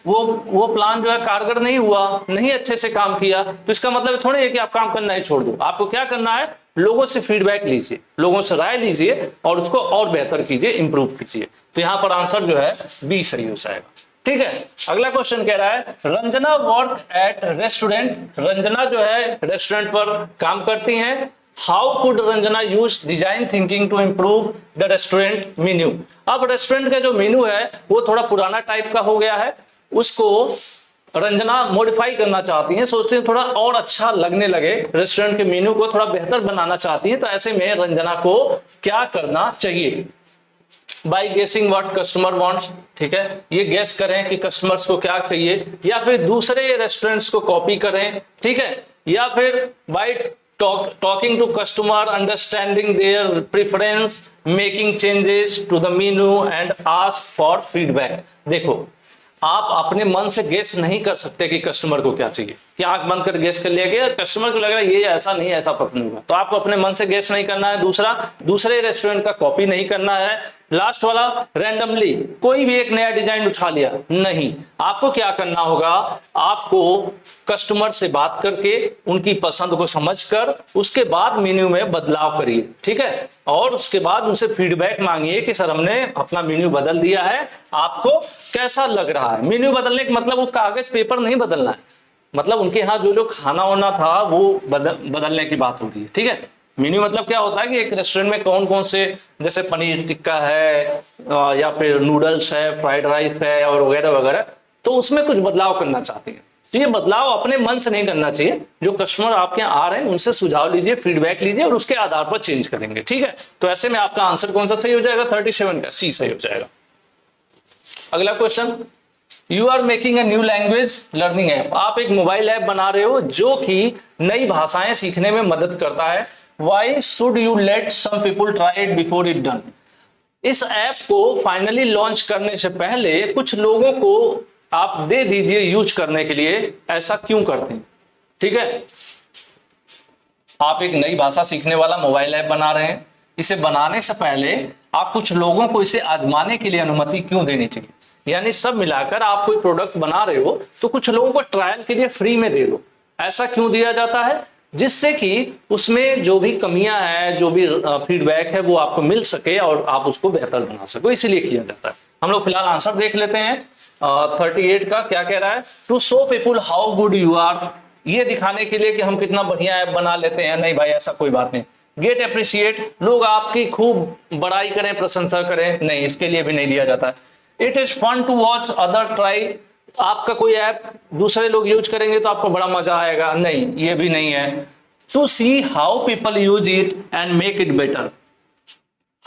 वो प्लान जो है कारगर नहीं हुआ, नहीं अच्छे से काम किया, तो इसका मतलब थोड़ी है कि आप काम करना ही छोड़ दो। आपको क्या करना है, लोगों से फीडबैक लीजिए, लोगों से राय लीजिए और उसको और बेहतर कीजिए, इंप्रूव कीजिए। तो यहां पर आंसर जो है बी सही हो जाएगा। ठीक है, अगला क्वेश्चन कह रहा है, Ranjana work at restaurant, Ranjana जो है रेस्टोरेंट पर काम करती हैं। How could Ranjana use design thinking to improve the restaurant menu. अब रेस्टोरेंट का जो मेन्यू है वो थोड़ा पुराना टाइप का हो गया है, उसको रंजना मॉडिफाई करना चाहती हैं, सोचती हैं थोड़ा और अच्छा लगने लगे, रेस्टोरेंट के मेन्यू को थोड़ा बेहतर बनाना चाहती हैं। तो ऐसे में रंजना को क्या करना चाहिए, बाई गेसिंग व्हाट कस्टमर वांट्स, ठीक है, ये गेस करें कि कस्टमर्स को क्या चाहिए, या फिर दूसरे रेस्टोरेंट्स को कॉपी करें, ठीक है, या फिर by talking to customer, understanding their preference, making changes to the menu and ask for feedback. देखो आप अपने मन से गेस नहीं कर सकते कि कस्टमर को क्या चाहिए, कि आंख बंद कर गेस कर लिया कि कस्टमर को लग रहा है ये ऐसा नहीं ऐसा पसंद होगा, तो आपको अपने मन से गेस नहीं करना है। दूसरा, दूसरे रेस्टोरेंट का कॉपी नहीं करना है। लास्ट वाला, रैंडमली कोई भी एक नया डिजाइन उठा लिया नहीं, आपको क्या करना होगा, आपको कस्टमर से बात करके उनकी पसंद को समझकर उसके बाद मेन्यू में बदलाव करिए, ठीक है, और उसके बाद उनसे फीडबैक मांगिए कि सर हमने अपना मेन्यू बदल दिया है, आपको कैसा लग रहा है। मेन्यू बदलने का मतलब वो कागज पेपर नहीं बदलना है, मतलब उनके यहाँ जो जो खाना वाना था वो बदलने की बात होती है, ठीक है। मेन्यू मतलब क्या होता है कि एक रेस्टोरेंट में कौन कौन से, जैसे पनीर टिक्का है या फिर नूडल्स है, फ्राइड राइस है और वगैरह वगैरह, तो उसमें कुछ बदलाव करना चाहते हैं। तो ये बदलाव अपने मन से नहीं करना चाहिए, जो कस्टमर आपके यहाँ आ रहे हैं उनसे सुझाव लीजिए, फीडबैक लीजिए और उसके आधार पर चेंज करेंगे, ठीक है। तो ऐसे में आपका आंसर कौन सा सही हो जाएगा, 37 का सी सही हो जाएगा। अगला question, you are making a new language learning app, आप एक मोबाइल ऐप बना रहे हो जो कि नई भाषाएं सीखने में मदद करता है। Why should you let some people try it before it done. इस ऐप को फाइनली लॉन्च करने से पहले कुछ लोगों को आप दे दीजिए यूज करने के लिए, ऐसा क्यों करते हैं, ठीक है। आप एक नई भाषा सीखने वाला मोबाइल ऐप बना रहे हैं, इसे बनाने से पहले आप कुछ लोगों को इसे आजमाने के लिए अनुमति क्यों देनी चाहिए। यानी सब मिलाकर आप कोई प्रोडक्ट बना रहे हो तो कुछ लोगों को ट्रायल के लिए फ्री में दे दो। ऐसा क्यों दिया जाता है, जिससे कि उसमें जो भी कमियां हैं, जो भी फीडबैक है वो आपको मिल सके और आप उसको बेहतर बना सको, इसीलिए किया जाता है। हम लोग फिलहाल आंसर देख लेते हैं। 38 का क्या कह रहा है, to show people how good you are, ये दिखाने के लिए कि हम कितना बढ़िया ऐप बना लेते हैं। नहीं भाई ऐसा कोई बात नहीं। गेट अप्रिशिएट, लोग आपकी खूब बड़ाई करें, प्रशंसा करें, नहीं, इसके लिए भी नहीं दिया जाता है। It is fun to watch other try, आपका कोई ऐप दूसरे लोग यूज करेंगे तो आपको बड़ा मजा आएगा, नहीं, ये भी नहीं है। To see how people use it and make it better,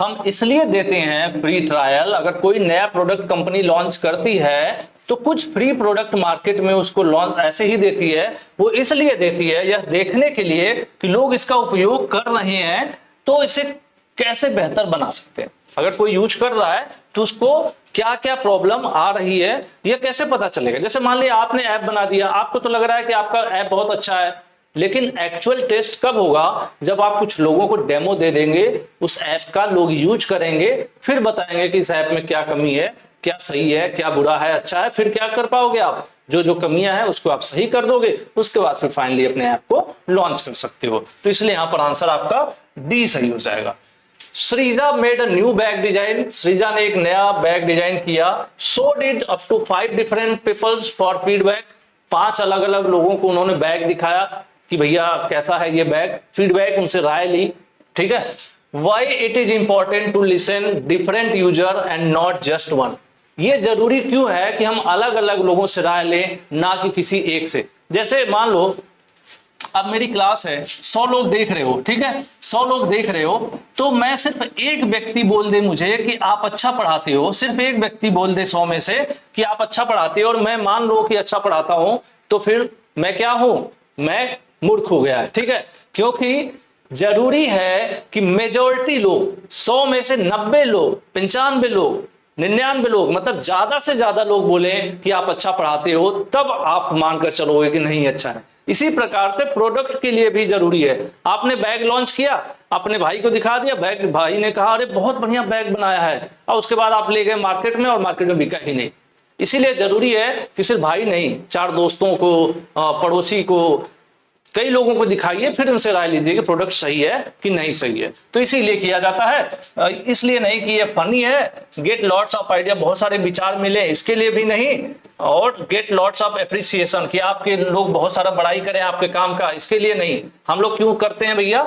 हम इसलिए देते हैं फ्री ट्रायल। अगर कोई नया प्रोडक्ट कंपनी लॉन्च करती है तो कुछ फ्री प्रोडक्ट मार्केट में उसको लॉन्च ऐसे ही देती है, वो इसलिए देती है यह देखने के लिए कि लोग इसका उपयोग कर रहे हैं तो इसे कैसे बेहतर बना सकते हैं। अगर कोई यूज कर रहा है तो उसको क्या क्या प्रॉब्लम आ रही है यह कैसे पता चलेगा। जैसे मान लिया आपने ऐप बना दिया, आपको तो लग रहा है कि आपका ऐप बहुत अच्छा है, लेकिन एक्चुअल टेस्ट कब होगा, जब आप कुछ लोगों को डेमो दे देंगे उस ऐप का, लोग यूज करेंगे, फिर बताएंगे कि इस ऐप में क्या कमी है, क्या सही है, क्या बुरा है, अच्छा है, फिर क्या कर पाओगे आप, जो जो कमियां हैं उसको आप सही कर दोगे, उसके बाद फिर फाइनली अपने ऐप को लॉन्च कर सकते हो। तो इसलिए यहां पर आंसर आपका डी सही हो जाएगा। Shreeja made a new bag design, Shreeja ने एक नया बैग डिजाइन किया। So did up to 5 different peoples for feedback, 5 अलग अलग लोगों को उन्होंने बैग दिखाया कि भैया कैसा है ये बैग, फीडबैक उनसे राय ली, ठीक है। Why it is important to listen different user and not just one, ये जरूरी क्यों है कि हम अलग अलग लोगों से राय लें, ना कि किसी एक से। जैसे मान लो अब मेरी क्लास है, 100 लोग देख रहे हो, ठीक है, 100 लोग देख रहे हो, तो मैं सिर्फ एक व्यक्ति बोल दे मुझे कि आप अच्छा पढ़ाते हो, सिर्फ एक व्यक्ति बोल दे 100 में से कि आप अच्छा पढ़ाते हो, और मैं मान लो कि अच्छा पढ़ाता हूं, तो फिर मैं क्या हूं, मैं मूर्ख हो गया है, ठीक है। क्योंकि जरूरी है कि मेजॉरिटी लोग, 100 में से 90 लोग, 95 लोग, 99 लोग, मतलब ज्यादा से ज्यादा लोग बोले कि आप अच्छा पढ़ाते हो, तब आप मानकर चलोगे कि नहीं अच्छा है। इसी प्रकार से प्रोडक्ट के लिए भी जरूरी है। आपने बैग लॉन्च किया, अपने भाई को दिखा दिया, बैग, भाई ने कहा अरे बहुत बढ़िया बैग बनाया है, और उसके बाद आप ले गए मार्केट में और मार्केट में बिका ही नहीं। इसीलिए जरूरी है कि सिर्फ भाई नहीं, 4 दोस्तों को, पड़ोसी को, कई लोगों को दिखाइए, फिर उनसे राय लीजिए कि प्रोडक्ट सही है कि नहीं सही है। तो इसीलिए किया जाता है, इसलिए नहीं कि ये फनी है, गेट लॉट्स ऑफ आइडिया, बहुत सारे विचार मिले, इसके लिए भी नहीं, और गेट लॉट्स ऑफ एप्रिसिएशन कि आपके लोग बहुत सारा बड़ाई करें आपके काम का, इसके लिए नहीं। हम लोग क्यों करते हैं भैया,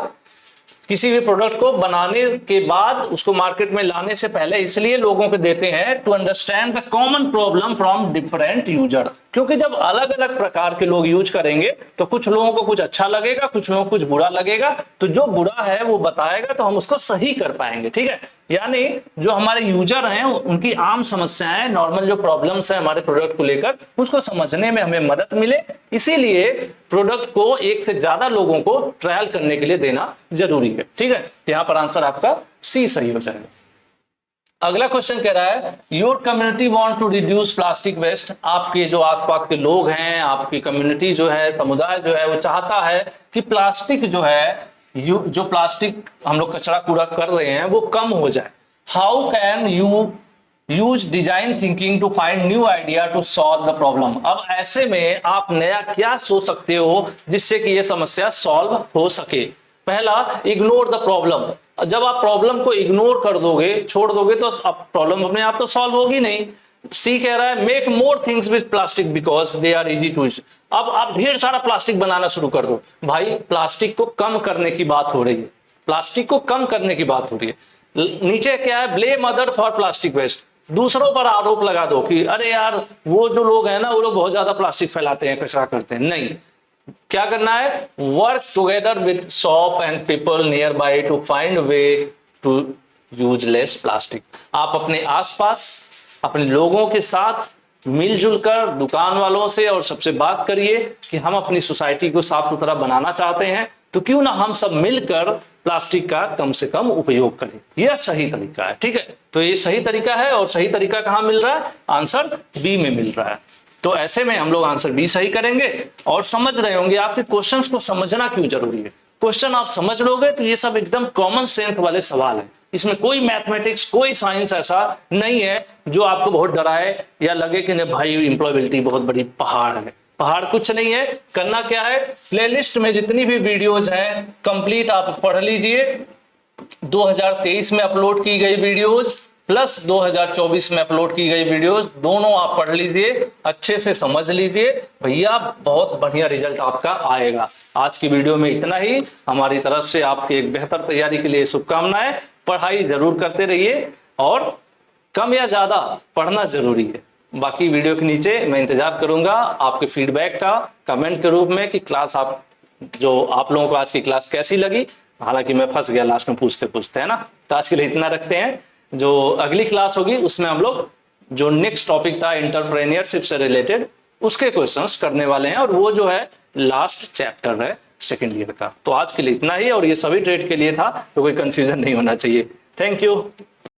किसी भी प्रोडक्ट को बनाने के बाद उसको मार्केट में लाने से पहले इसलिए लोगों को देते हैं to understand the common problem from different user, क्योंकि जब अलग अलग प्रकार के लोग यूज करेंगे तो कुछ लोगों को कुछ अच्छा लगेगा, कुछ लोगों को कुछ बुरा लगेगा, तो जो बुरा है वो बताएगा तो हम उसको सही कर पाएंगे, ठीक है। यानी जो हमारे यूजर हैं उनकी आम समस्याएं, नॉर्मल जो प्रॉब्लम्स हैं हमारे प्रोडक्ट को लेकर, उसको समझने में हमें मदद मिले, इसीलिए प्रोडक्ट को एक से ज्यादा लोगों को ट्रायल करने के लिए देना जरूरी है, ठीक है। यहां पर आंसर आपका सी सही हो जाएगा। अगला क्वेश्चन कह रहा है your community want to reduce plastic waste, आपके जो आसपास के लोग हैं, आपकी कम्युनिटी जो है, समुदाय जो है, वो चाहता है कि प्लास्टिक जो है, जो प्लास्टिक हम लोग कचरा कूड़ा कर रहे हैं वो कम हो जाए। How can you use design thinking to find new idea to solve the problem, अब ऐसे में आप नया क्या सोच सकते हो जिससे कि ये समस्या सॉल्व हो सके। पहला, इग्नोर द प्रॉब्लम, जब आप प्रॉब्लम को इग्नोर कर दोगे, छोड़ दोगे, तो प्रॉब्लम अपने आप तो सॉल्व होगी नहीं। सी कह रहा है make more things with plastic because they are easy to use, अब आप ढेर सारा प्लास्टिक बनाना शुरू कर दो। भाई प्लास्टिक को कम करने की बात हो रही है, प्लास्टिक को कम करने की बात हो रही है। नीचे क्या है, blame other for plastic waste, दूसरों पर आरोप लगा दो कि अरे यार वो जो लोग हैं ना, वो लोग बहुत ज्यादा प्लास्टिक फैलाते हैं, कचरा करते हैं। नहीं, क्या करना है, work together with shop and people nearby to find way to use less plastic. आप अपने आसपास अपने लोगों के साथ मिलजुल कर, दुकान वालों से और सबसे बात करिए कि हम अपनी सोसाइटी को साफ सुथरा बनाना चाहते हैं, तो क्यों ना हम सब मिलकर प्लास्टिक का कम से कम उपयोग करें। यह सही तरीका है, ठीक है। तो ये सही तरीका है, और सही तरीका कहां मिल रहा है, आंसर बी में मिल रहा है। तो ऐसे में हम लोग आंसर डी सही करेंगे। और समझ रहे होंगे आपके क्वेश्चंस को समझना क्यों जरूरी है, क्वेश्चन आप समझ लोगे तो ये सब एकदम कॉमन सेंस वाले सवाल है, इसमें कोई मैथमेटिक्स, कोई साइंस ऐसा नहीं है जो आपको बहुत डराए या लगे कि नहीं भाई एम्प्लॉयबिलिटी बहुत बड़ी पहाड़ है। पहाड़ कुछ नहीं है। करना क्या है, प्लेलिस्ट में जितनी भी वीडियोज हैं कंप्लीट आप पढ़ लीजिए। 2023 में अपलोड की गई वीडियोज प्लस 2024 में अपलोड की गई वीडियोस, दोनों आप पढ़ लीजिए, अच्छे से समझ लीजिए, भैया बहुत बढ़िया रिजल्ट आपका आएगा। आज की वीडियो में इतना ही। हमारी तरफ से आपके एक बेहतर तैयारी के लिए शुभकामनाएं। पढ़ाई जरूर करते रहिए और कम या ज्यादा पढ़ना जरूरी है। बाकी वीडियो के नीचे मैं इंतजार करूंगा आपके फीडबैक का कमेंट के रूप में कि क्लास आप लोगों को आज की क्लास कैसी लगी। हालांकि मैं फंस गया लास्ट में पूछते पूछते, है ना। तो आज के लिए इतना रखते हैं। जो अगली क्लास होगी उसमें हम लोग जो नेक्स्ट टॉपिक था एंटरप्रेन्योरशिप से रिलेटेड उसके क्वेश्चंस करने वाले हैं, और वो जो है लास्ट चैप्टर है सेकेंड ईयर का। तो आज के लिए इतना ही, और ये सभी ट्रेड के लिए था, तो कोई कंफ्यूजन नहीं होना चाहिए। Thank you.